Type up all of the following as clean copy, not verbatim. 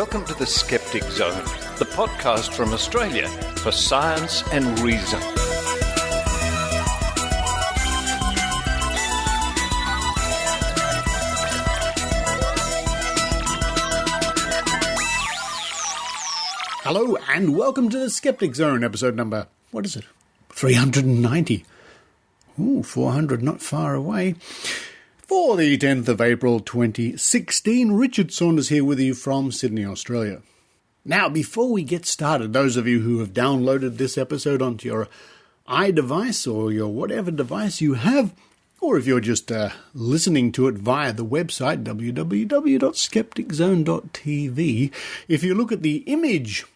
Welcome to the Skeptic Zone, the podcast from Australia for science and reason. Hello and welcome to the Skeptic Zone, episode number, 390. Ooh, 400, not far away. For the 10th of April 2016, Richard Saunders here with you from Sydney, Australia. Now, before we get started, those of you who have downloaded this episode onto your iDevice or your whatever device you have, or if you're just listening to it via the website, www.skepticzone.tv, if you look at the image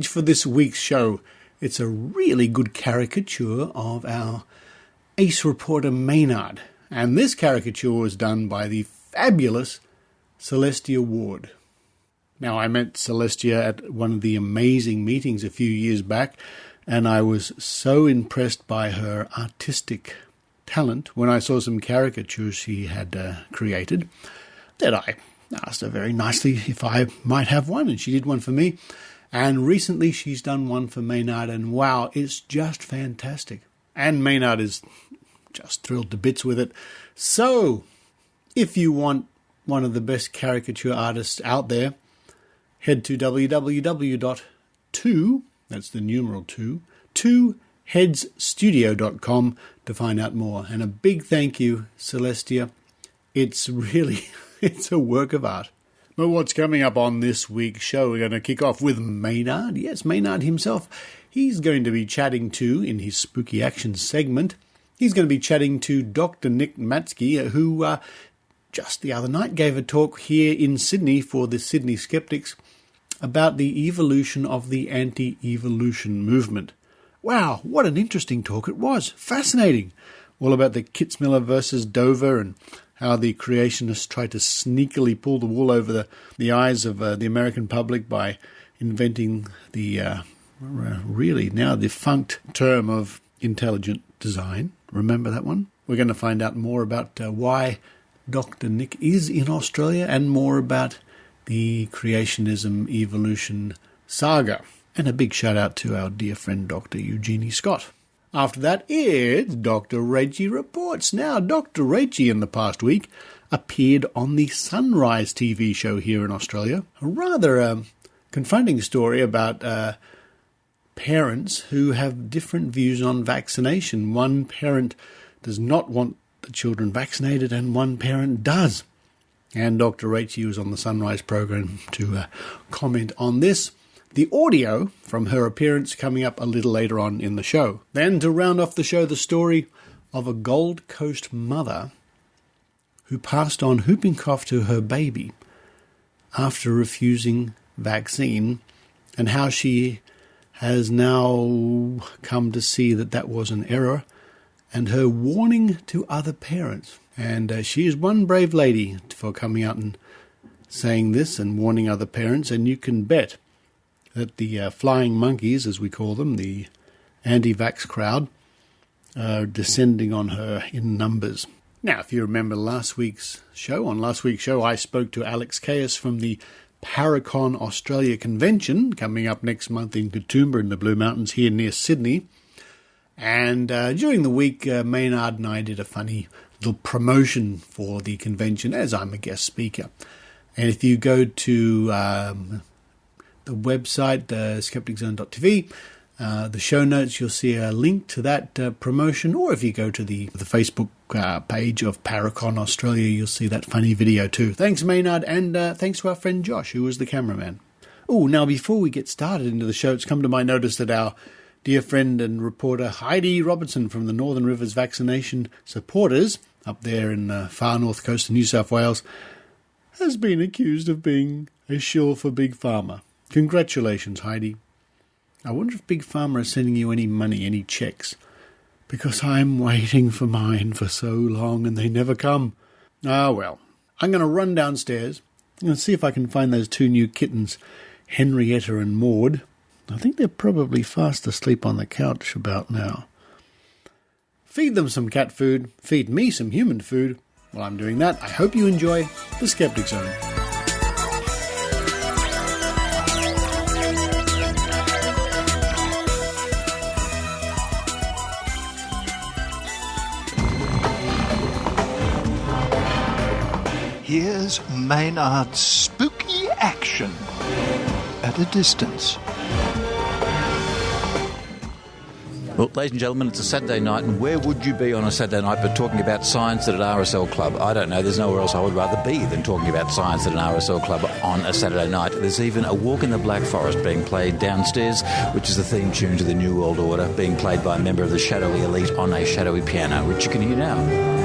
for this week's show, it's a really good caricature of our ace reporter Maynard. And this caricature was done by the fabulous Celestia Ward. Now, I met Celestia at one of the amazing meetings a few years back, and I was so impressed by her artistic talent when I saw some caricatures she had created that I asked her very nicely if I might have one, and she did one for me. And recently she's done one for Maynard, and wow, it's just fantastic. And Maynard is just thrilled to bits with it. So, if you want one of the best caricature artists out there, head to www.2, that's the numeral 2headsstudio.com to find out more. And a big thank you, Celestia. It's a work of art. But what's coming up on this week's show? We're going to kick off with Maynard. Yes, Maynard himself. He's going to be chatting to, in his Spooky Action segment, he's going to be chatting to Dr Nick Matzke, who just the other night gave a talk here in Sydney for the Sydney Skeptics about the evolution of the anti-evolution movement. Wow, what an interesting talk it was. Fascinating. All about the Kitzmiller versus Dover and how the creationists tried to sneakily pull the wool over the eyes of the American public by inventing the really now defunct term of intelligent design. Remember that one? We're going to find out more about why Dr. Nick is in Australia and more about the creationism evolution saga. And a big shout out to our dear friend Dr. Eugenie Scott. After that, it's Dr. Rachie Reports. Now, Dr. Rachie in the past week appeared on the Sunrise TV show here in Australia. A rather confronting story about parents who have different views on vaccination. One parent does not want the children vaccinated and one parent does. And Dr. Rachie was on the Sunrise program to comment on this. The audio from her appearance coming up a little later on in the show. Then to round off the show, the story of a Gold Coast mother who passed on whooping cough to her baby after refusing vaccine, and how she has now come to see that was an error, and her warning to other parents. And she is one brave lady for coming out and saying this and warning other parents, and you can bet that the flying monkeys, as we call them, the anti-vax crowd, are descending on her in numbers. Now, if you remember last week's show, I spoke to Alex Caius from the Paracon Australia Convention, coming up next month in Katoomba in the Blue Mountains here near Sydney. And during the week, Maynard and I did a funny little promotion for the convention, as I'm a guest speaker. And if you go to the website, skepticzone.tv, the show notes, you'll see a link to that promotion, or if you go to the Facebook page of Paracon Australia, you'll see that funny video too. Thanks, Maynard, and thanks to our friend Josh, who was the cameraman. Oh, now before we get started into the show, it's come to my notice that our dear friend and reporter Heidi Robertson from the Northern Rivers Vaccination Supporters up there in the far north coast of New South Wales has been accused of being a shill for Big Pharma. Congratulations, Heidi. I wonder if Big Pharma is sending you any money, any checks, because I'm waiting for mine for so long and they never come. Ah, well, I'm going to run downstairs and see if I can find those two new kittens, Henrietta and Maud. I think they're probably fast asleep on the couch about now. Feed them some cat food, feed me some human food. While I'm doing that, I hope you enjoy the Skeptic Zone. here's Maynard's spooky action at a distance. Well, ladies and gentlemen, it's a Saturday night, and where would you be on a Saturday night but talking about science at an RSL club? I don't know. There's nowhere else I would rather be than talking about science at an RSL club on a Saturday night. There's even a Walk in the Black Forest being played downstairs, which is the theme tune to the New World Order, being played by a member of the shadowy elite on a shadowy piano, which you can hear now.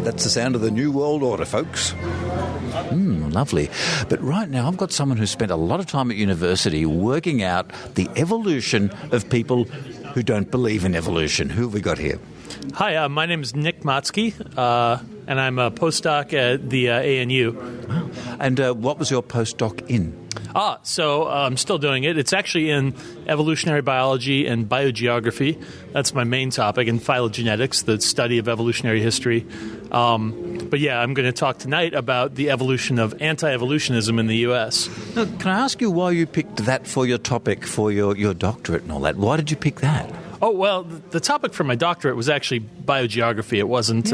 That's the sound of the New World Order, folks. Lovely. But right now, I've got someone who spent a lot of time at university working out the evolution of people who don't believe in evolution. Who have we got here? Hi, my name is Nick Matzke, and I'm a postdoc at the ANU. And what was your postdoc in? So I'm still doing it. It's actually in evolutionary biology and biogeography. That's my main topic, and phylogenetics, the study of evolutionary history. But yeah, I'm going to talk tonight about the evolution of anti-evolutionism in the U.S. Now, can I ask you why you picked that for your topic for your doctorate and all that? Why did you pick that? Oh, well, the topic for my doctorate was actually biogeography. It wasn't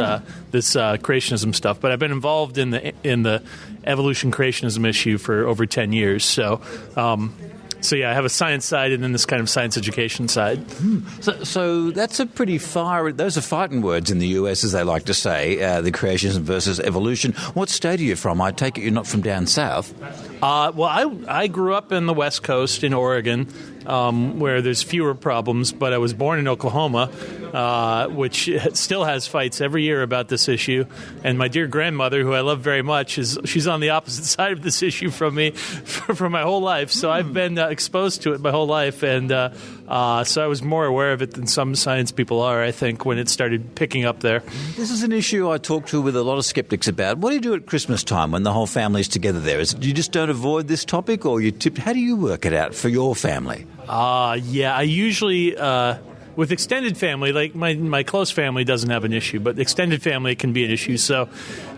this creationism stuff. But I've been involved in the evolution creationism issue for over 10 years. So yeah, I have a science side and then this kind of science education side. So that's a pretty those are fighting words in the US, as they like to say, the creationism versus evolution. What state are you from? I take it you're not from down south. Well, I grew up in the West Coast in Oregon, where there's fewer problems, but I was born in Oklahoma, which still has fights every year about this issue. And my dear grandmother, who I love very much, she's on the opposite side of this issue from me for my whole life. So I've been exposed to it my whole life, and so I was more aware of it than some science people are, I think, when it started picking up there. This is an issue I talk to with a lot of skeptics about. What do you do at Christmas time when the whole family's together there? You just don't avoid this topic, or how do you work it out for your family? Yeah, I usually, with extended family, like my close family doesn't have an issue, but extended family can be an issue. So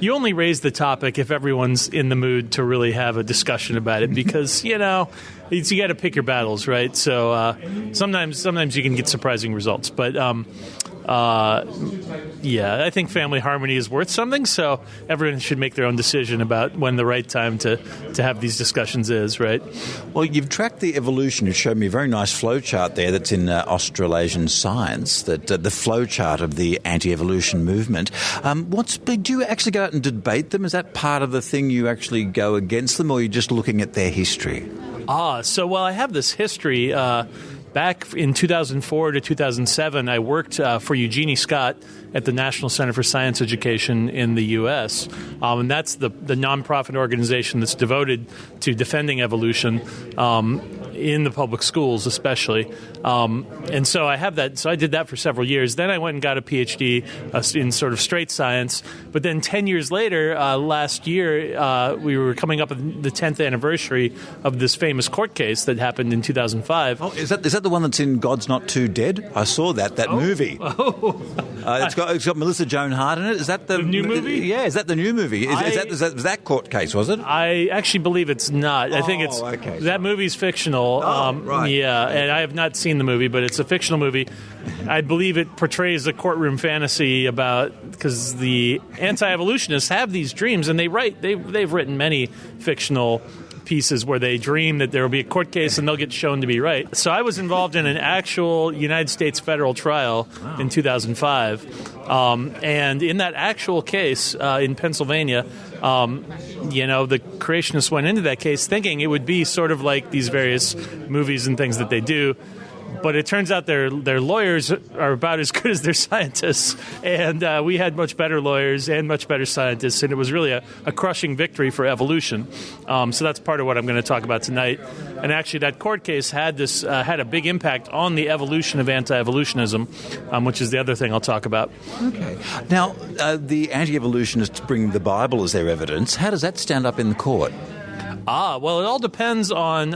you only raise the topic if everyone's in the mood to really have a discussion about it, because, you got to pick your battles, right? So sometimes you can get surprising results. But yeah, I think family harmony is worth something, so everyone should make their own decision about when the right time to have these discussions is, right? Well, you've tracked the evolution. You showed me a very nice flow chart there that's in Australasian Science, that the flow chart of the anti-evolution movement. Do you actually go out and debate them? Is that part of the thing, you actually go against them, or are you just looking at their history? So I have this history. Back in 2004 to 2007, I worked for Eugenie Scott at the National Center for Science Education in the U.S., and that's the nonprofit organization that's devoted to defending evolution in the public schools especially. And so I have that. So I did that for several years. Then I went and got a PhD in sort of straight science. But then 10 years later, last year, we were coming up with the 10th anniversary of this famous court case that happened in 2005. Oh, is that the one that's in God's Not Too Dead? I saw that movie. It's got Melissa Joan Hart in it. Is that the new movie? Yeah, is that the new movie? Was that court case, was it? I actually believe it's not. I think that movie's fictional. Right. Yeah, and I have not seen the movie, but it's a fictional movie. I believe it portrays a courtroom fantasy because the anti-evolutionists have these dreams, and they've written many fictional pieces where they dream that there will be a court case and they'll get shown to be right. So I was involved in an actual United States federal trial in 2005. And in that actual case in Pennsylvania, the creationists went into that case thinking it would be sort of like these various movies and things that they do. But it turns out their lawyers are about as good as their scientists. And we had much better lawyers and much better scientists. And it was really a crushing victory for evolution. So that's part of what I'm going to talk about tonight. And actually, that court case had a big impact on the evolution of anti-evolutionism, which is the other thing I'll talk about. Okay. Now, the anti-evolutionists bring the Bible as their evidence. How does that stand up in the court? Well, it all depends on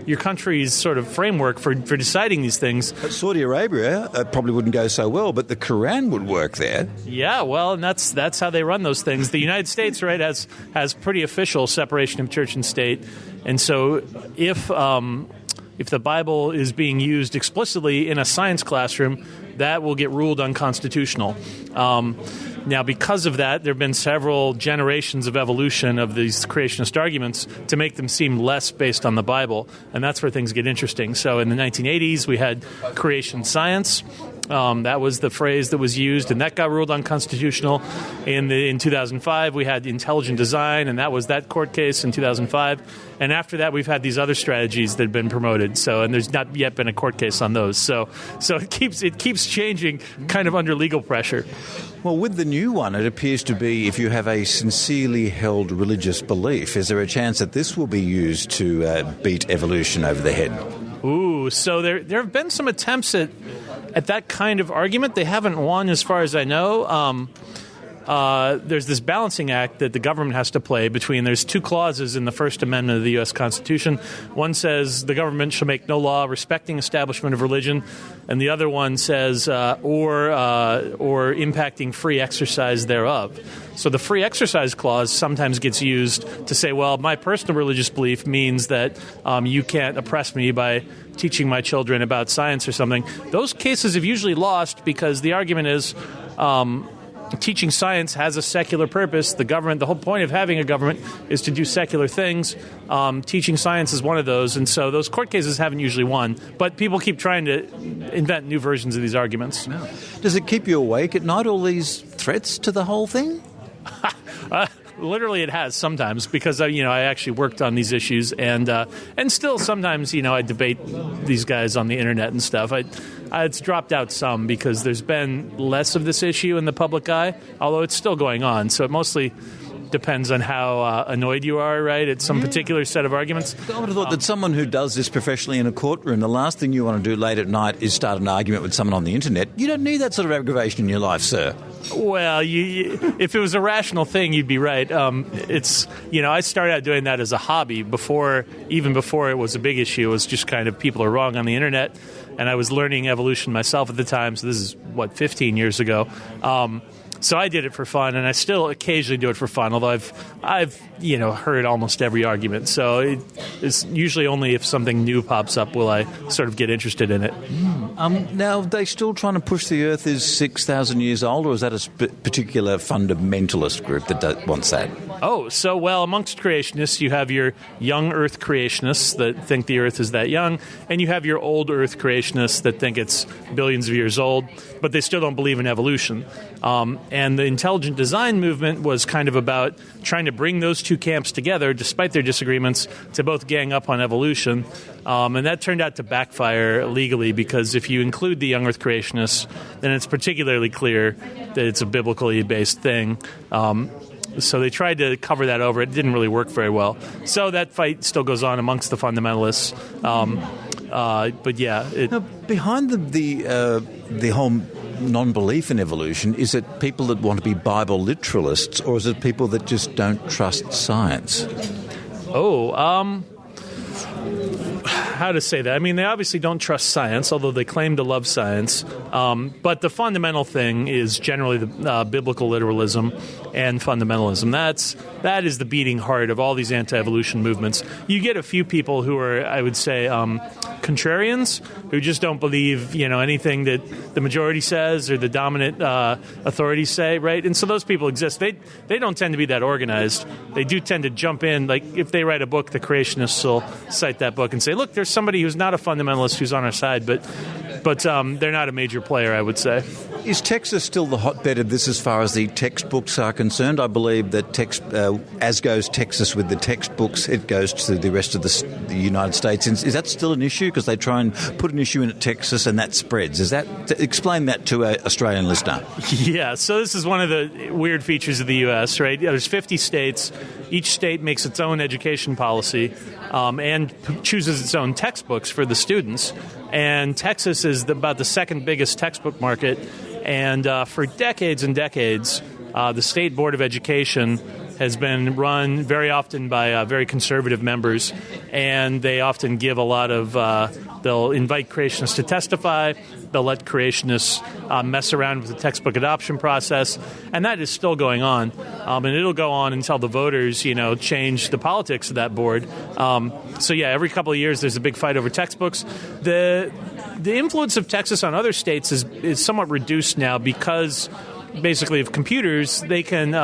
your country's sort of framework for deciding these things. But Saudi Arabia probably wouldn't go so well, but the Quran would work there. Yeah, well, and that's how they run those things. The United States, right, has pretty official separation of church and state, and so if the Bible is being used explicitly in a science classroom, that will get ruled unconstitutional. Now, because of that, there have been several generations of evolution of these creationist arguments to make them seem less based on the Bible, and that's where things get interesting. So in the 1980s, we had creation science. That was the phrase that was used, and that got ruled unconstitutional. In 2005, we had intelligent design, and that was that court case in 2005. And after that, we've had these other strategies that have been promoted. So, and there's not yet been a court case on those. So it keeps changing, kind of under legal pressure. Well, with the new one, it appears to be if you have a sincerely held religious belief, is there a chance that this will be used to beat evolution over the head? Ooh, so there have been some attempts at that kind of argument. They haven't won, as far as I know. There's this balancing act that the government has to play between. There's two clauses in the First Amendment of the U.S. Constitution. One says the government shall make no law respecting establishment of religion, and the other one says or impacting free exercise thereof. So the free exercise clause sometimes gets used to say, well, my personal religious belief means that you can't oppress me by teaching my children about science or something. Those cases have usually lost because the argument is teaching science has a secular purpose. The whole point of having a government is to do secular things. Teaching science is one of those, and so those court cases haven't usually won. But people keep trying to invent new versions of these arguments. No. Does it keep you awake at night, all these threats to the whole thing? Literally, it has sometimes because I actually worked on these issues, and still sometimes I debate these guys on the internet and stuff. It's dropped out some because there's been less of this issue in the public eye, although it's still going on. So it mostly depends on how annoyed you are, right, at some particular set of arguments. I would have thought that someone who does this professionally in a courtroom, the last thing you want to do late at night is start an argument with someone on the internet. You don't need that sort of aggravation in your life, sir. Well, if it was a rational thing, you'd be right. I started out doing that as a hobby even before it was a big issue. It was just kind of people are wrong on the internet, and I was learning evolution myself at the time. So this is 15 years ago. So I did it for fun, and I still occasionally do it for fun. Although I've heard almost every argument. So it's usually only if something new pops up will I sort of get interested in it. Now, are they still trying to push the Earth is 6,000 years old, or is that a particular fundamentalist group that wants that? Oh, so, well, amongst creationists, you have your young Earth creationists that think the Earth is that young, and you have your old Earth creationists that think it's billions of years old, but they still don't believe in evolution. And the intelligent design movement was kind of about trying to bring those two camps together, despite their disagreements, to both gang up on evolution. And that turned out to backfire legally, because if you include the young Earth creationists, then it's particularly clear that it's a biblically based thing. So they tried to cover that over. It didn't really work very well. So that fight still goes on amongst the fundamentalists. But yeah. Now, behind the whole non-belief in evolution, is it people that want to be Bible literalists, or is it people that just don't trust science? How to say that? I mean, they obviously don't trust science, although they claim to love science. But the fundamental thing is generally the biblical literalism and fundamentalism. That is the beating heart of all these anti-evolution movements. You get a few people who are, I would say, contrarians, who just don't believe anything that the majority says or the dominant authorities say, right? And so those people exist. They don't tend to be that organized. They do tend to jump in. Like if they write a book, the creationists will cite that book and say, look, there's somebody who's not a fundamentalist who's on our side, but they're not a major player, I would say. Is Texas still the hotbed of this as far as the textbooks are concerned? I believe that as goes Texas with the textbooks, it goes to the rest of the United States. Is that still an issue? Because they try and put an issue in at Texas and that spreads. Explain that to an Australian listener. Yeah, so this is one of the weird features of the U.S., right? There's 50 states. Each state makes its own education policy and chooses its own textbooks for the students. And Texas is about the second biggest textbook market. And for decades and decades, the State Board of Education has been run very often by very conservative members, and they often give a lot of they'll invite creationists to testify. They'll let creationists mess around with the textbook adoption process, and that is still going on. And it'll go on until the voters, change the politics of that board. So every couple of years there's a big fight over textbooks. The influence of Texas on other states is somewhat reduced now because basically of computers. They can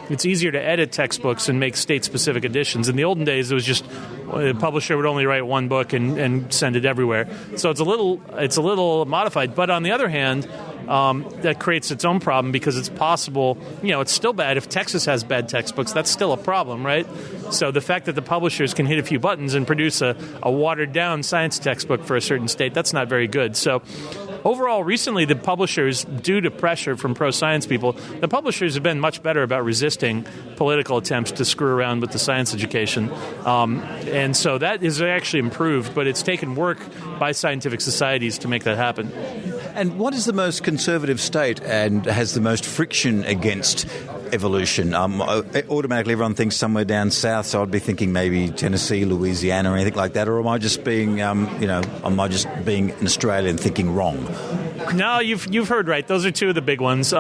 it's easier to edit textbooks and make state-specific editions. In the olden days, it was just the publisher would only write one book and send it everywhere. So it's a little modified. But on the other hand, that creates its own problem because it's possible, it's still bad. If Texas has bad textbooks, that's still a problem, right? So the fact that the publishers can hit a few buttons and produce a watered-down science textbook for a certain state, that's not very good. So overall, recently, the publishers, due to pressure from pro-science people, the publishers have been much better about resisting political attempts to screw around with the science education. And so that is actually improved, but it's taken work by scientific societies to make that happen. And what is the most conservative state and has the most friction against evolution? Automatically, everyone thinks somewhere down south, so I'd be thinking maybe Tennessee, Louisiana, or anything like that. Or am I just being, am I just being an Australian thinking wrong? No, you've heard right. Those are two of the big ones.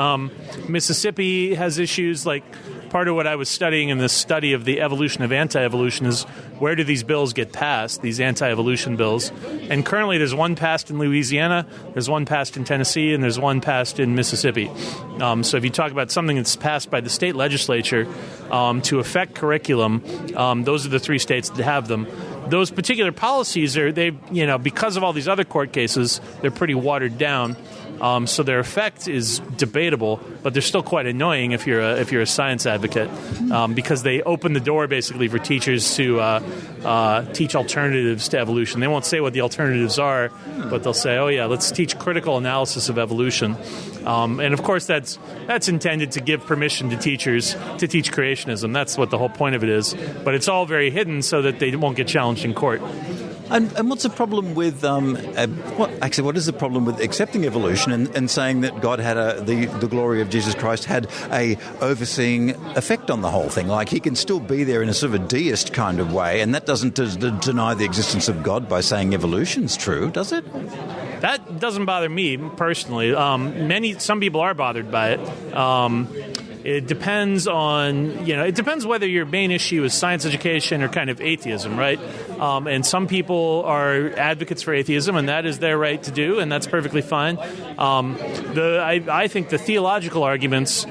Mississippi has issues like. Part of what I was studying in this study of the evolution of anti-evolution is where do these bills get passed, these anti-evolution bills. And currently there's one passed in Louisiana, there's one passed in Tennessee, and there's one passed in Mississippi. So if you talk about something that's passed by the state legislature to affect curriculum, those are the three states that have them. Those particular policies because of all these other court cases, they're pretty watered down. So their effect is debatable, but they're still quite annoying if you're a science advocate, because they open the door basically for teachers to teach alternatives to evolution. They won't say what the alternatives are, but they'll say, "Oh yeah, let's teach critical analysis of evolution." And of course, that's intended to give permission to teachers to teach creationism. That's what the whole point of it is. But it's all very hidden so that they won't get challenged in court. And what's the problem with what is the problem with accepting evolution and saying that God had the glory of Jesus Christ had a overseeing effect on the whole thing? Like he can still be there in a sort of a deist kind of way, and that doesn't deny the existence of God by saying evolution's true, does it? That doesn't bother me personally. Some people are bothered by it. It depends on, it depends whether your main issue is science education or kind of atheism, right? And some people are advocates for atheism, and that is their right to do, and that's perfectly fine. I think the theological arguments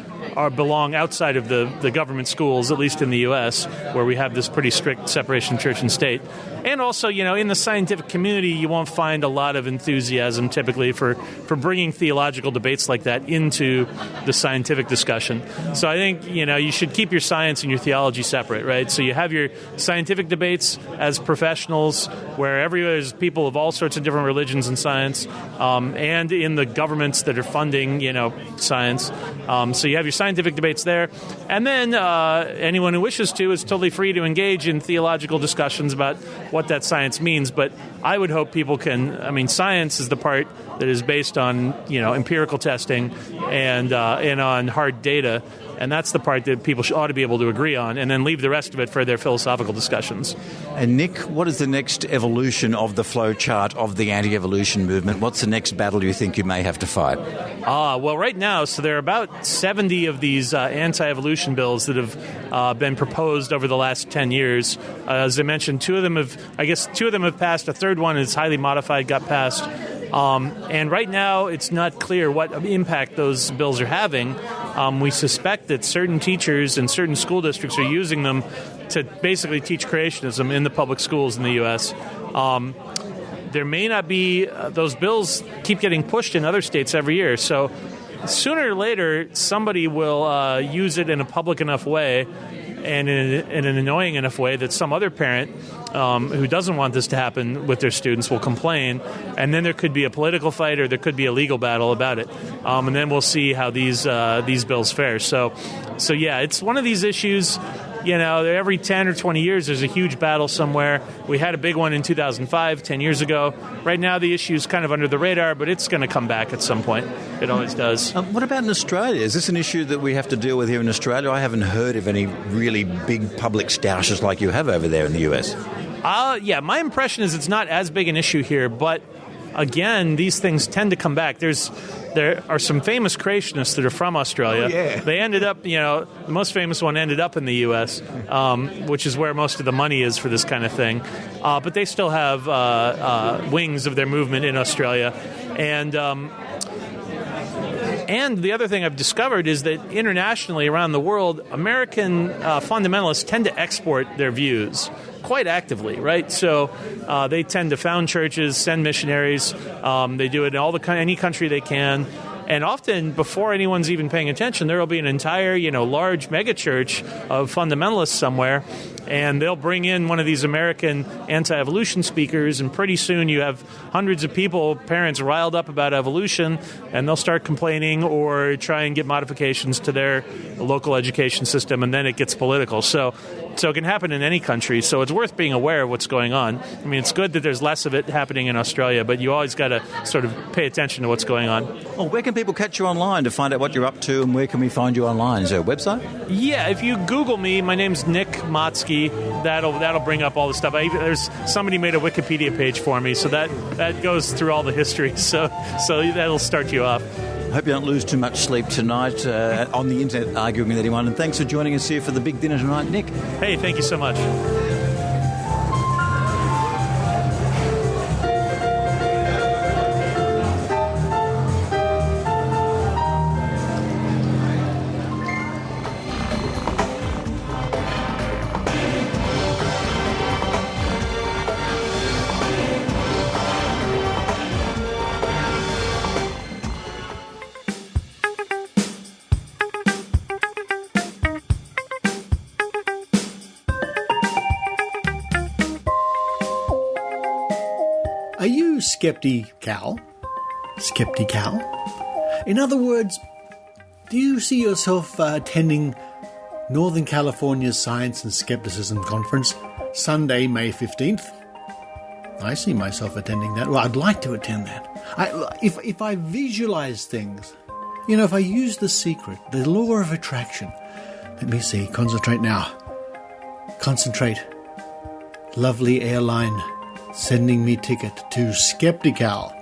belong outside of the government schools, at least in the U.S., where we have this pretty strict separation of church and state. And also, in the scientific community, you won't find a lot of enthusiasm typically for bringing theological debates like that into the scientific discussion. So I think, you should keep your science and your theology separate, right? So you have your scientific debates as professionals, where there's people of all sorts of different religions and science, and in the governments that are funding, science. So you have your scientific debates there. And then anyone who wishes to is totally free to engage in theological discussions about what that science means. But I would hope people science is the part that is based on, empirical testing and on hard data. And that's the part that people ought to be able to agree on, and then leave the rest of it for their philosophical discussions. And Nick, what is the next evolution of the flow chart of the anti-evolution movement? What's the next battle you think you may have to fight? Well, right now, so there are about 70 of these anti-evolution bills that have been proposed over the last 10 years. As I mentioned, two of them have passed. A third one is highly modified, got passed. And right now, it's not clear what impact those bills are having. We suspect that certain teachers and certain school districts are using them to basically teach creationism in the public schools in the U.S. There may not be those bills keep getting pushed in other states every year. So sooner or later, somebody will use it in a public enough way and in an annoying enough way that some other parent who doesn't want this to happen with their students will complain, and then there could be a political fight or there could be a legal battle about it, and then we'll see how these bills fare. So yeah, it's one of these issues every 10 or 20 years there's a huge battle somewhere. We had a big one in 2005, 10 years ago. Right now the issue is kind of under the radar, but it's going to come back at some point. It always does. What about in Australia? Is this an issue that we have to deal with here in Australia? I haven't heard of any really big public stoushes like you have over there in the US. Yeah, my impression is it's not as big an issue here, but again, these things tend to come back. There are some famous creationists that are from Australia. Oh, yeah. They ended up, the most famous one ended up in the U.S., which is where most of the money is for this kind of thing. But they still have wings of their movement in Australia. And the other thing I've discovered is that internationally around the world, American fundamentalists tend to export their views quite actively, right? So they tend to found churches, send missionaries. They do it in any country they can. And often, before anyone's even paying attention, there will be an entire, large megachurch of fundamentalists somewhere, and they'll bring in one of these American anti-evolution speakers, and pretty soon you have hundreds of people, parents riled up about evolution, and they'll start complaining or try and get modifications to their local education system, and then it gets political. So it can happen in any country, so it's worth being aware of what's going on. I mean, it's good that there's less of it happening in Australia, but you always got to sort of pay attention to what's going on. Oh, where can people catch you online to find out what you're up to, and where can we find you online? Is there a website? Yeah, if you Google me, my name's Nick Matzke. That'll bring up all the stuff. There's somebody made a Wikipedia page for me, so that goes through all the history. So that'll start you off. I hope you don't lose too much sleep tonight on the internet arguing with anyone. And thanks for joining us here for the big dinner tonight, Nick. Hey, thank you so much. Are you skeptical? Skeptical? In other words, do you see yourself attending Northern California's Science and Skepticism Conference, Sunday, May 15th? I see myself attending that. Well, I'd like to attend that. If I visualize things, if I use the secret, the law of attraction. Let me see. Concentrate now. Concentrate. Lovely airline sending me ticket to Skeptical.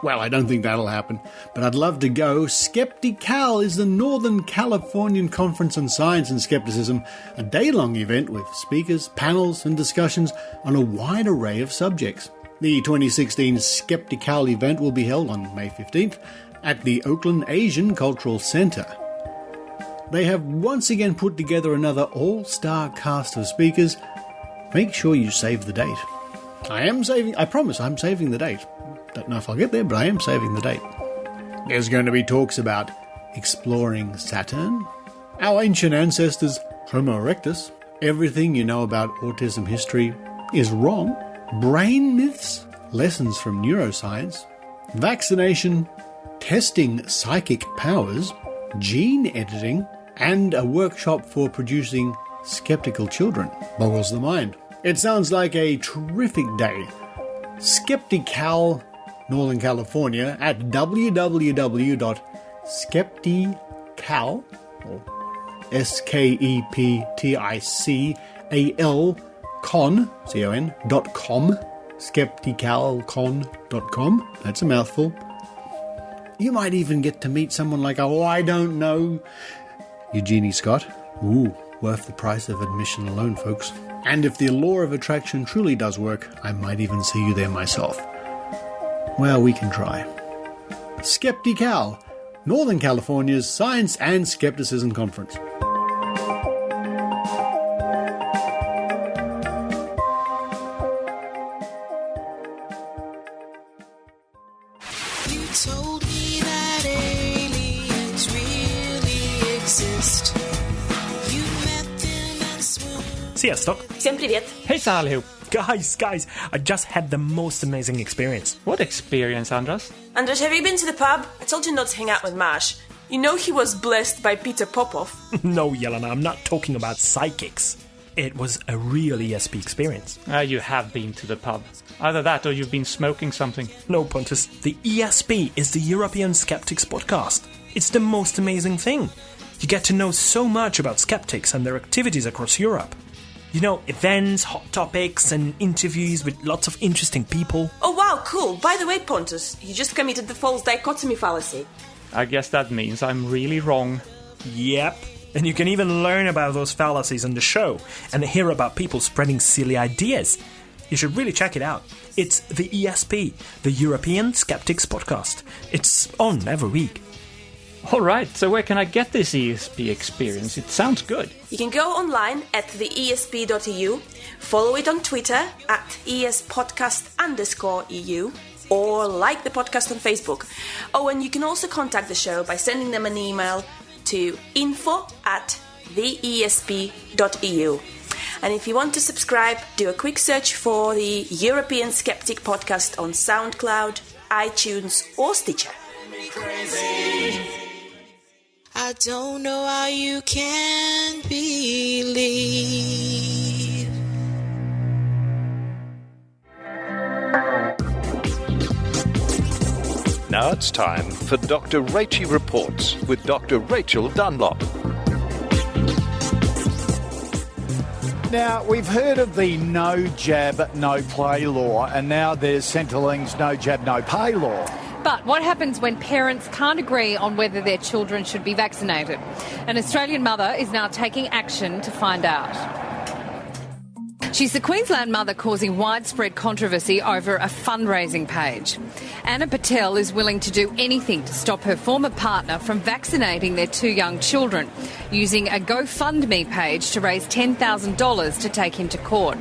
Well, I don't think that'll happen, but I'd love to go. Skeptical is the Northern Californian Conference on Science and Skepticism, a day-long event with speakers, panels, and discussions on a wide array of subjects. The 2016 Skeptical event will be held on May 15th at the Oakland Asian Cultural Center. They have once again put together another all-star cast of speakers. Make sure you save the date. I promise I'm saving the date. Don't know if I'll get there, but I am saving the date. There's going to be talks about exploring Saturn, our ancient ancestors, Homo erectus, everything you know about autism history is wrong, brain myths, lessons from neuroscience, vaccination, testing psychic powers, gene editing, and a workshop for producing skeptical children. Boggles the mind. It sounds like a terrific day. Skeptical, Northern California, at www.skeptical, or skeptical con.com, skepticalcon.com. That's a mouthful. You might even get to meet someone like, I don't know, Eugenie Scott. Ooh, worth the price of admission alone, folks. And if the law of attraction truly does work, I might even see you there myself. Well, we can try. Skeptical, Northern California's Science and Skepticism Conference. You told me that aliens really exist. You met them and swooned. Sziasztok! Всем привет! Hejsan allihop! Guys, I just had the most amazing experience. What experience, Andras? Andres, have you been to the pub? I told you not to hang out with Marsh. You know he was blessed by Peter Popov. No, Yelena, I'm not talking about psychics. It was a real ESP experience. You have been to the pub. Either that or you've been smoking something. No, Pontus, the ESP is the European Skeptics podcast. It's the most amazing thing. You get to know so much about skeptics and their activities across Europe. You know, events, hot topics, and interviews with lots of interesting people. Oh wow, cool. By the way, Pontus, you just committed the false dichotomy fallacy. I guess that means I'm really wrong. Yep. And you can even learn about those fallacies on the show and hear about people spreading silly ideas. You should really check it out. It's the ESP, the European Skeptics Podcast. It's on every week. All right, so where can I get this ESP experience? It sounds good. You can go online at theesp.eu, follow it on Twitter at espodcast_EU, or like the podcast on Facebook. Oh, and you can also contact the show by sending them an email to info@theesp.eu. And if you want to subscribe, do a quick search for the European Skeptic Podcast on SoundCloud, iTunes, or Stitcher. I don't know how you can believe. Now it's time for Dr Rachie Reports with Dr Rachael Dunlop. Now, we've heard of the no jab, no play law, and now there's Centrelink's no jab, no pay law. But what happens when parents can't agree on whether their children should be vaccinated? An Australian mother is now taking action to find out. She's the Queensland mother causing widespread controversy over a fundraising page. Anna Patel is willing to do anything to stop her former partner from vaccinating their two young children, using a GoFundMe page to raise $10,000 to take him to court.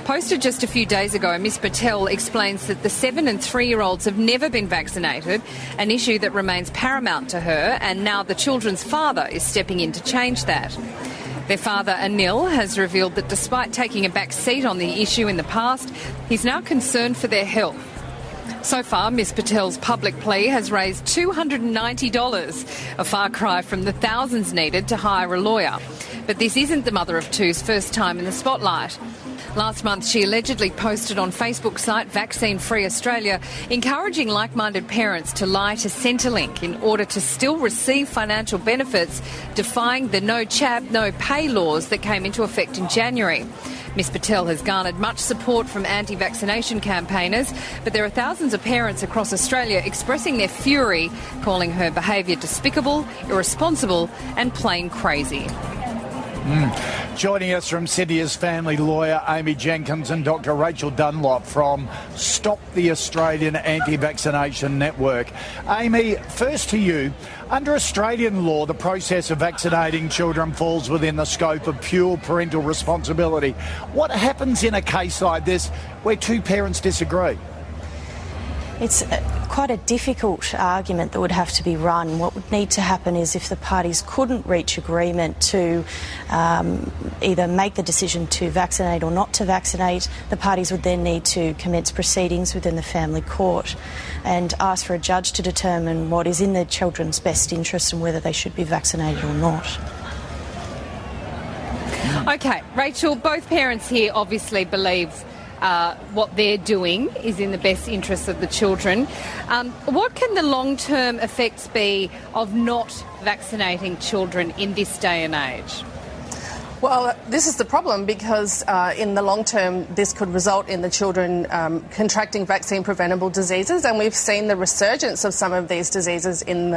Posted just a few days ago, Miss Patel explains that the 7 and 3-year-olds have never been vaccinated, an issue that remains paramount to her, and now the children's father is stepping in to change that. Their father, Anil, has revealed that despite taking a back seat on the issue in the past, he's now concerned for their health. So far, Miss Patel's public plea has raised $290, a far cry from the thousands needed to hire a lawyer. But this isn't the mother of two's first time in the spotlight. Last month, she allegedly posted on Facebook site Vaccine Free Australia, encouraging like-minded parents to lie to Centrelink in order to still receive financial benefits, defying the no jab, no pay laws that came into effect in January. Miss Patel has garnered much support from anti-vaccination campaigners, but there are thousands of parents across Australia expressing their fury, calling her behaviour despicable, irresponsible and plain crazy. Joining us from Sydney's family lawyer Amy Jenkins and Dr Rachael Dunlop from Stop the Australian Anti-Vaccination Network. Amy, first to you. Under Australian law, the process of vaccinating children falls within the scope of pure parental responsibility. What happens in a case like this where two parents disagree? It's quite a difficult argument that would have to be run. What would need to happen is if the parties couldn't reach agreement to either make the decision to vaccinate or not to vaccinate, the parties would then need to commence proceedings within the family court and ask for a judge to determine what is in their children's best interest and whether they should be vaccinated or not. OK, Rachel, both parents here obviously believe what they're doing is in the best interests of the children. What can the long-term effects be of not vaccinating children in this day and age? Well, this is the problem because in the long term this could result in the children contracting vaccine-preventable diseases, and we've seen the resurgence of some of these diseases in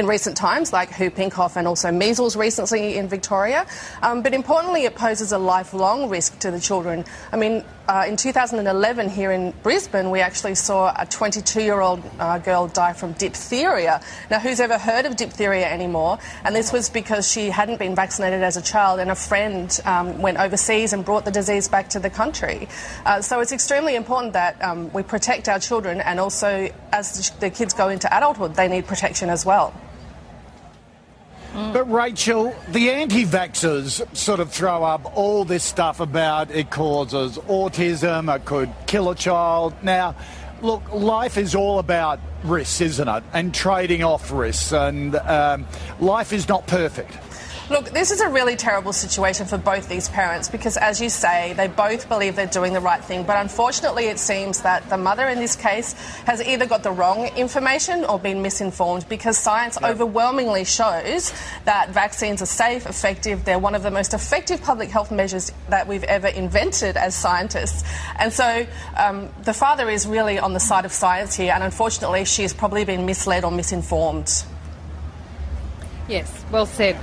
recent times, like whooping cough and also measles recently in Victoria. But importantly, it poses a lifelong risk to the children. I mean, in 2011 here in Brisbane, we actually saw a 22-year-old girl die from diphtheria. Now, who's ever heard of diphtheria anymore? And this was because she hadn't been vaccinated as a child and a friend went overseas and brought the disease back to the country. So it's extremely important that we protect our children, and also as the kids go into adulthood, they need protection as well. But Rachel, the anti-vaxxers sort of throw up all this stuff about it causes autism, it could kill a child. Now, look, life is all about risks, isn't it? And trading off risks. And life is not perfect. Look, this is a really terrible situation for both these parents because, as you say, they both believe they're doing the right thing. But unfortunately, it seems that the mother in this case has either got the wrong information or been misinformed because science overwhelmingly shows that vaccines are safe, effective. They're one of the most effective public health measures that we've ever invented as scientists. And so the father is really on the side of science here, and unfortunately, she's probably been misled or misinformed. Yes, well said.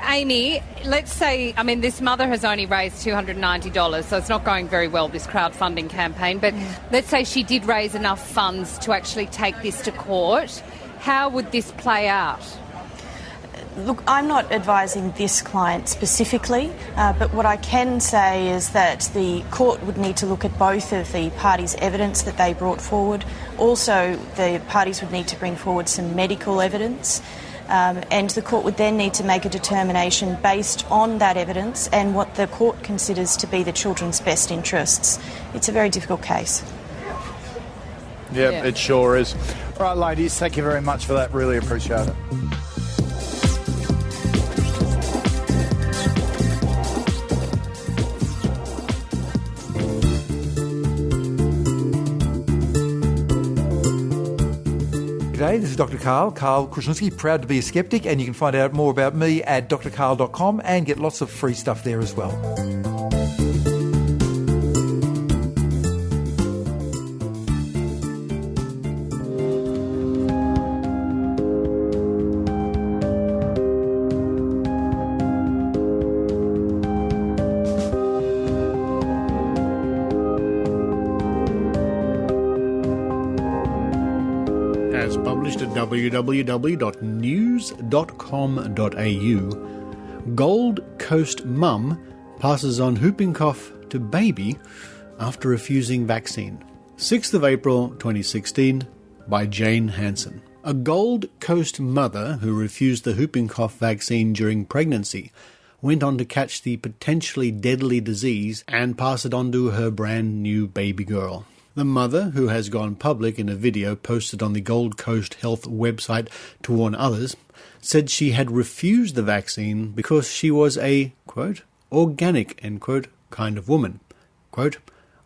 Amy, let's say, this mother has only raised $290, so it's not going very well, this crowdfunding campaign, but let's say she did raise enough funds to actually take this to court. How would this play out? Look, I'm not advising this client specifically, but what I can say is that the court would need to look at both of the parties' evidence that they brought forward. Also, the parties would need to bring forward some medical evidence. And the court would then need to make a determination based on that evidence and what the court considers to be the children's best interests. It's a very difficult case. Yeah, it sure is. All right, ladies, thank you very much for that. Really appreciate it. G'day, this is Dr. Carl Kruszinski, proud to be a skeptic, and you can find out more about me at drcarl.com and get lots of free stuff there as well. Published at www.news.com.au, Gold Coast mum passes on whooping cough to baby after refusing vaccine. 6th of April 2016 by Jane Hanson. A Gold Coast mother who refused the whooping cough vaccine during pregnancy went on to catch the potentially deadly disease and pass it on to her brand new baby girl. The mother, who has gone public in a video posted on the Gold Coast Health website to warn others, said she had refused the vaccine because she was a, quote, organic, end quote, kind of woman. Quote,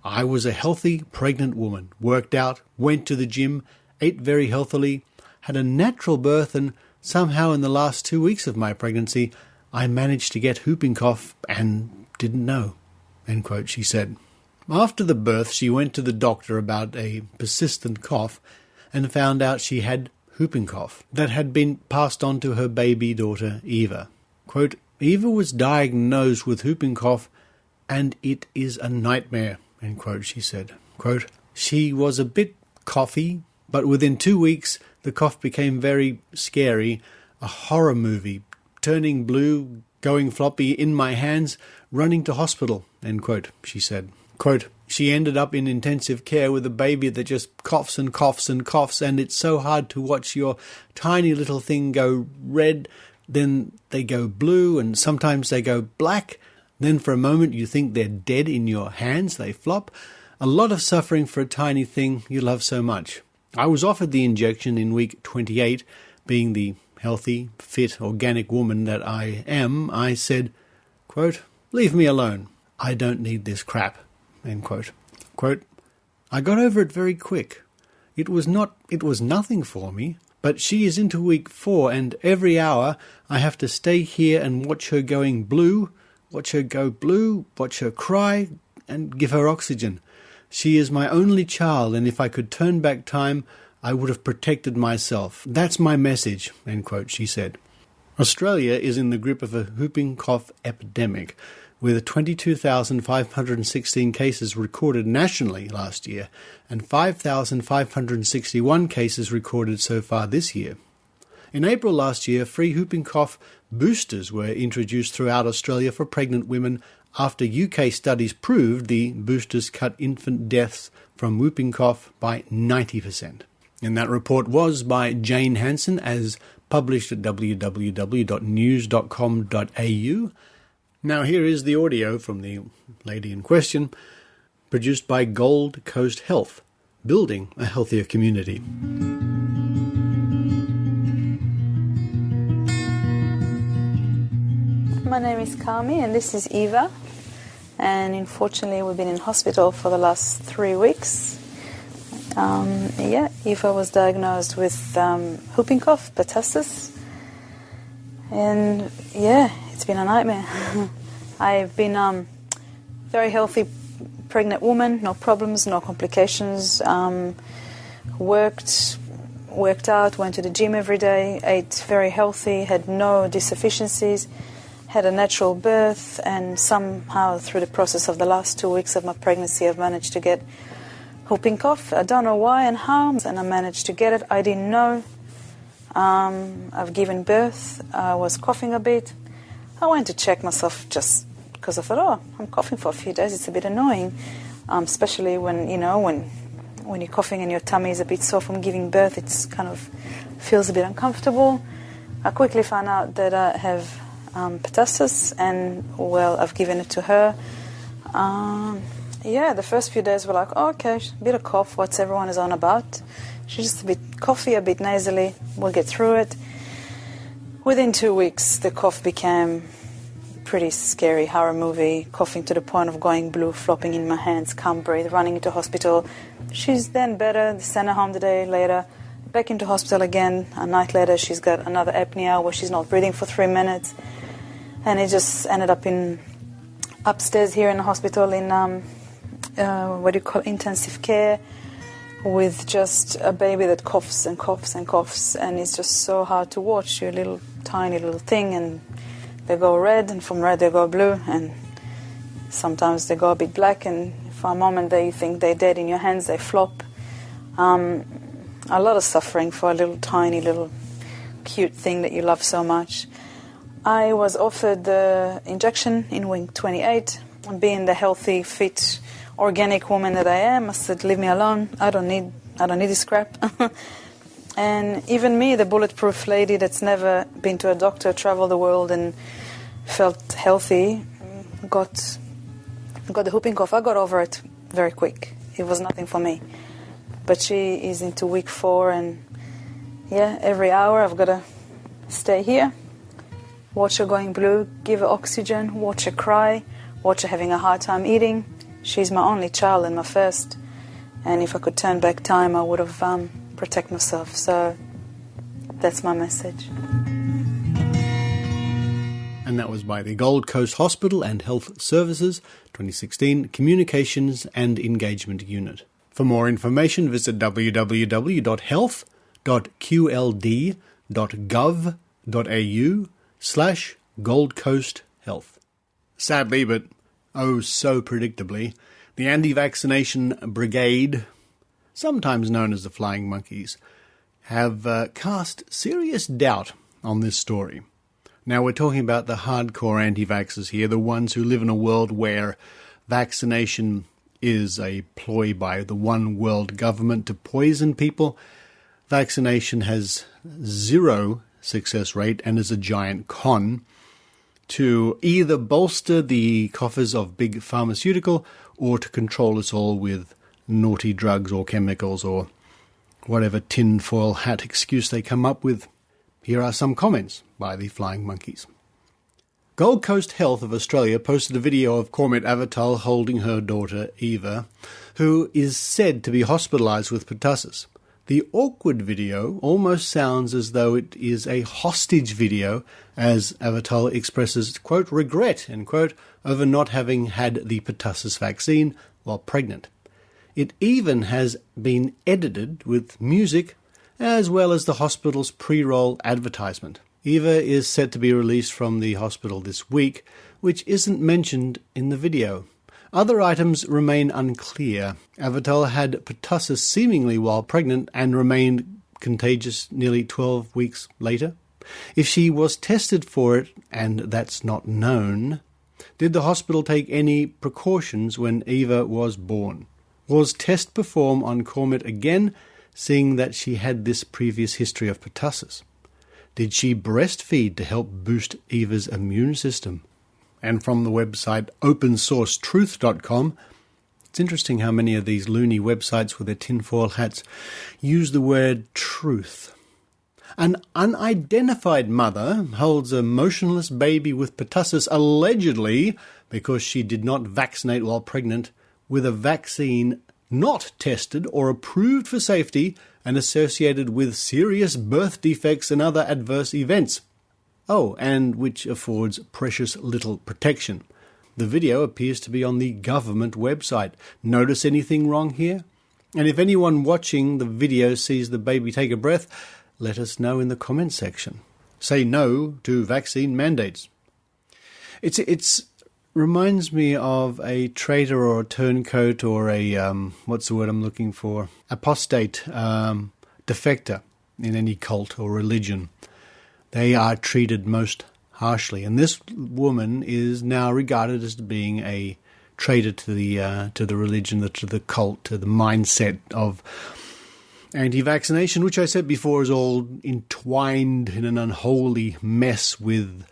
I was a healthy, pregnant woman, worked out, went to the gym, ate very healthily, had a natural birth, and somehow in the last 2 weeks of my pregnancy, I managed to get whooping cough and didn't know, end quote, she said. After the birth, she went to the doctor about a persistent cough and found out she had whooping cough that had been passed on to her baby daughter, Eva. Quote, Eva was diagnosed with whooping cough and it is a nightmare, end quote, she said. Quote, she was a bit coughy, but within 2 weeks the cough became very scary, a horror movie, turning blue, going floppy in my hands, running to hospital, end quote, she said. Quote, she ended up in intensive care with a baby that just coughs and coughs and coughs, and it's so hard to watch your tiny little thing go red, then they go blue, and sometimes they go black. Then for a moment you think they're dead in your hands, they flop. A lot of suffering for a tiny thing you love so much. I was offered the injection in week 28, being the healthy, fit, organic woman that I am. I said, quote, leave me alone. I don't need this crap. End quote. Quote, I got over it very quick. It was nothing for me, but she is into week 4 and every hour I have to stay here and watch her going blue, watch her go blue, watch her cry and give her oxygen. She is my only child and if I could turn back time, I would have protected myself. That's my message, end quote, she said. Australia is in the grip of a whooping cough epidemic, with 22,516 cases recorded nationally last year and 5,561 cases recorded so far this year. In April last year, free whooping cough boosters were introduced throughout Australia for pregnant women after UK studies proved the boosters cut infant deaths from whooping cough by 90%. And that report was by Jane Hanson, as published at www.news.com.au. Now here is the audio from the lady in question, produced by Gold Coast Health, building a healthier community. My name is Kami and this is Eva, and unfortunately we've been in hospital for the last 3 weeks. Eva was diagnosed with whooping cough, pertussis, and it's been a nightmare. I've been very healthy pregnant woman, no problems, no complications, worked out, went to the gym every day, ate very healthy, had no dysfunctions, had a natural birth, and somehow through the process of the last 2 weeks of my pregnancy I've managed to get whooping cough. I don't know why and how, and I managed to get it. I didn't know. I've given birth. I was coughing a bit. I went to check myself just because I thought, I'm coughing for a few days. It's a bit annoying, especially when you're coughing and your tummy is a bit sore from giving birth. It's kind of feels a bit uncomfortable. I quickly found out that I have pertussis, and I've given it to her. The first few days were like, okay, a bit of cough, what's everyone is on about. She's just a bit coughy, a bit nasally, we'll get through it. Within 2 weeks, the cough became pretty scary, horror movie, coughing to the point of going blue, flopping in my hands, can't breathe, running into hospital. She's then better, sent her home the day later, back into hospital again. A night later, she's got another apnea where she's not breathing for 3 minutes. And it just ended up upstairs here in the hospital in intensive care, with just a baby that coughs and coughs and coughs, and it's just so hard to watch. Your little tiny little thing, and they go red, and from red they go blue, and sometimes they go a bit black, and for a moment they think they're dead in your hands, they flop. A lot of suffering for a little tiny little cute thing that you love so much. I was offered the injection in week 28, and being the healthy, fit, organic woman that I am, I said, leave me alone. I don't need this crap. And even me, the bulletproof lady that's never been to a doctor, traveled the world and felt healthy, got the whooping cough. I got over it very quick. It was nothing for me. But she is into week 4, and every hour I've got to stay here, watch her going blue, give her oxygen, watch her cry, watch her having a hard time eating. She's my only child and my first, and if I could turn back time, I would have protect myself. So that's my message. And that was by the Gold Coast Hospital and Health Services 2016 Communications and Engagement Unit. For more information, visit www.health.qld.gov.au/Gold Coast Health. Sadly, but oh so predictably, the anti-vaccination brigade, sometimes known as the Flying Monkeys, have cast serious doubt on this story. Now, we're talking about the hardcore anti-vaxxers here, the ones who live in a world where vaccination is a ploy by the one world government to poison people. Vaccination has 0 success rate and is a giant con to either bolster the coffers of big pharmaceutical or to control us all with naughty drugs or chemicals or whatever tinfoil hat excuse they come up with. Here are some comments by the Flying Monkeys. Gold Coast Health of Australia posted a video of Cormet Avatal holding her daughter Eva, who is said to be hospitalised with pertussis. The awkward video almost sounds as though it is a hostage video, as Avatal expresses, quote, regret, end quote, over not having had the pertussis vaccine while pregnant. It even has been edited with music, as well as the hospital's pre-roll advertisement. Eva is set to be released from the hospital this week, which isn't mentioned in the video. Other items remain unclear. Avatal had pertussis seemingly while pregnant and remained contagious nearly 12 weeks later. If she was tested for it, and that's not known, did the hospital take any precautions when Eva was born? Was test performed on Cormet again, seeing that she had this previous history of pertussis? Did she breastfeed to help boost Eva's immune system? And from the website opensourcetruth.com, It's interesting how many of these loony websites with their tinfoil hats use the word truth. An unidentified mother holds a motionless baby with pertussis allegedly because she did not vaccinate while pregnant with a vaccine not tested or approved for safety and associated with serious birth defects and other adverse events. Oh, and which affords precious little protection. The video appears to be on the government website. Notice anything wrong here? And if anyone watching the video sees the baby take a breath, let us know in the comments section. Say no to vaccine mandates. It's reminds me of a traitor or a turncoat or a, what's the word I'm looking for? Apostate, defector in any cult or religion. They are treated most harshly. And this woman is now regarded as being a traitor to the religion, to the cult, to the mindset of anti-vaccination, which I said before is all entwined in an unholy mess with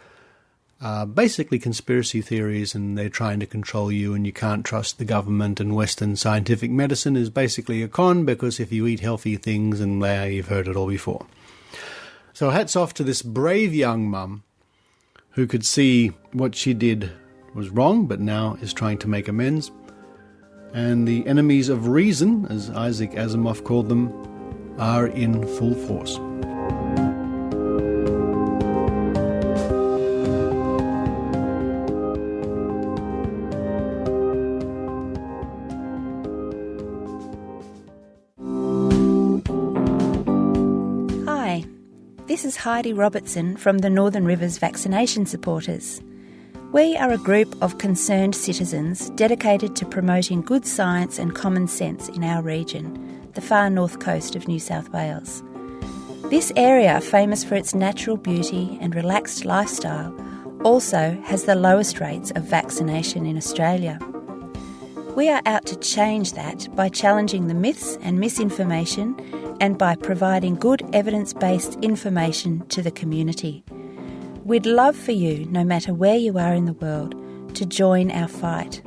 basically conspiracy theories, and they're trying to control you, and you can't trust the government, and Western scientific medicine is basically a con because if you eat healthy things, and you've heard it all before. So hats off to this brave young mum who could see what she did was wrong, but now is trying to make amends. And the enemies of reason, as Isaac Asimov called them, are in full force. Hi, this is Heidi Robertson from the Northern Rivers Vaccination Supporters. We are a group of concerned citizens dedicated to promoting good science and common sense in our region, the far north coast of New South Wales. This area, famous for its natural beauty and relaxed lifestyle, also has the lowest rates of vaccination in Australia. We are out to change that by challenging the myths and misinformation and by providing good evidence-based information to the community. We'd love for you, no matter where you are in the world, to join our fight.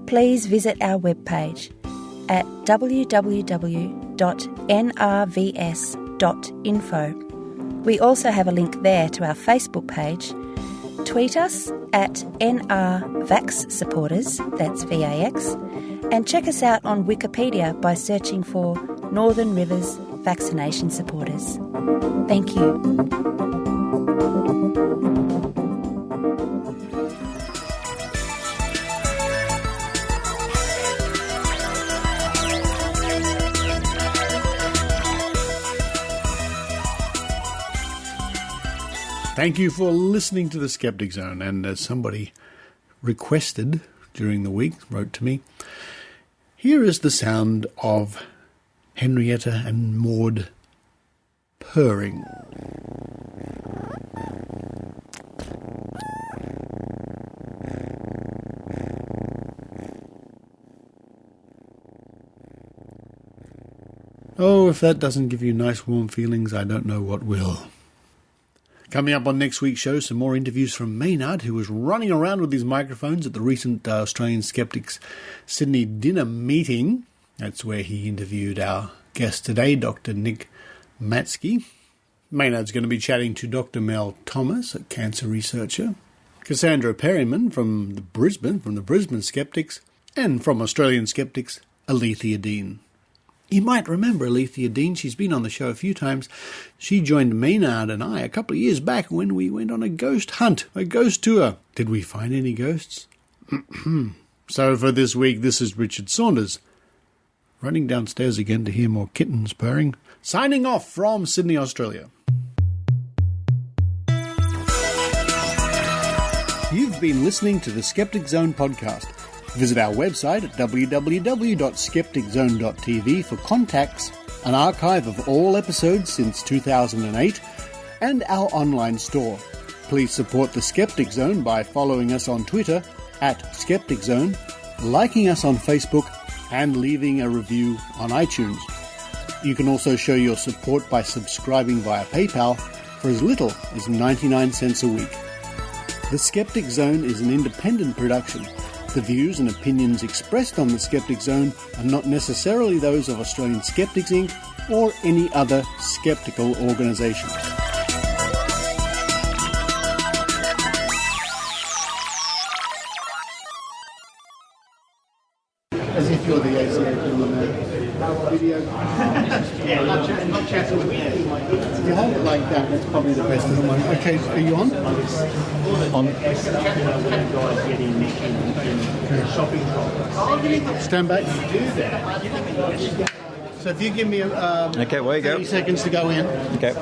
Please visit our webpage at www.nrvs.info. We also have a link there to our Facebook page. Tweet us at NRVaxSupporters, that's VAX, and check us out on Wikipedia by searching for Northern Rivers Vaccination Supporters. Thank you. Thank you for listening to the Skeptic Zone, and as somebody requested during the week, wrote to me, here is the sound of Henrietta and Maud purring. Oh, if that doesn't give you nice warm feelings, I don't know what will. Coming up on next week's show, some more interviews from Maynard, who was running around with his microphones at the recent Australian Skeptics Sydney dinner meeting. That's where he interviewed our guest today, Dr Nick Matzke. Maynard's going to be chatting to Dr Mel Thomas, a cancer researcher, Cassandra Perryman from the Brisbane Skeptics, and from Australian Skeptics, Alethea Dean. You might remember Alethea Dean. She's been on the show a few times. She joined Maynard and I a couple of years back when we went on a ghost hunt, a ghost tour. Did we find any ghosts? So for this week, this is Richard Saunders, running downstairs again to hear more kittens purring, signing off from Sydney, Australia. You've been listening to the Skeptic Zone podcast. Visit our website at www.skepticzone.tv for contacts, an archive of all episodes since 2008, and our online store. Please support the Skeptic Zone by following us on Twitter at Skeptic Zone, liking us on Facebook, and leaving a review on iTunes. You can also show your support by subscribing via PayPal for as little as 99 cents a week. The Skeptic Zone is an independent production. The views and opinions expressed on the Skeptic Zone are not necessarily those of Australian Skeptics Inc. or any other skeptical organisation. As if you're the ACO on the video. Not chatting with me. If you hold it like that, that's probably the best of the moment. Okay, are you on? Stand back. So if you give me okay, where you 30 go. seconds to go in. Okay.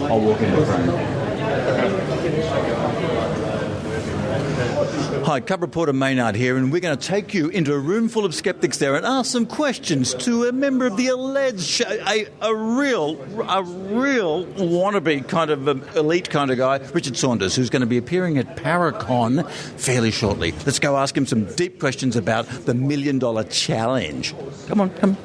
I'll walk in the frame. Hi, Cub reporter Maynard here, and we're going to take you into a room full of skeptics there and ask some questions to a member of the alleged, a real wannabe kind of elite kind of guy, Richard Saunders, who's going to be appearing at Paracon fairly shortly. Let's go ask him some deep questions about the $1 Million Challenge. Come on.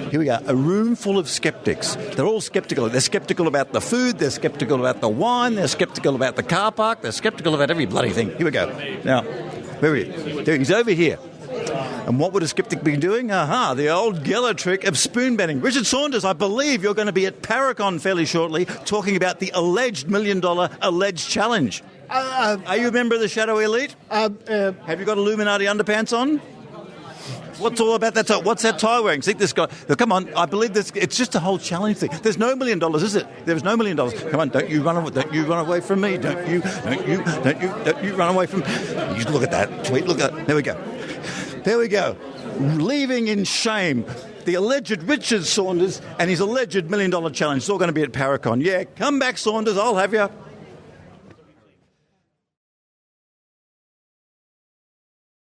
Here we go. A room full of skeptics. They're all skeptical. They're skeptical about the food. They're skeptical about the wine. They're skeptical about the car park. They're skeptical about every bloody thing. Here we go. Now, where are you? He's over here. And what would a skeptic be doing? The old Geller trick of spoon bending. Richard Saunders, I believe you're going to be at Paracon fairly shortly talking about the alleged $1 Million alleged challenge. Are you a member of the Shadow Elite? Have you got Illuminati underpants on? What's all about that tie? What's that tie wearing? See this guy. Come on, I believe this. It's just a whole challenge thing. There's no $1 million, is it? There's no $1 million. Come on, don't you run away from me. Don't you run away from me. You look at that tweet. Look at that. There we go. Leaving in shame the alleged Richard Saunders and his alleged $1 million challenge. It's all going to be at Paracon. Yeah, come back, Saunders. I'll have you.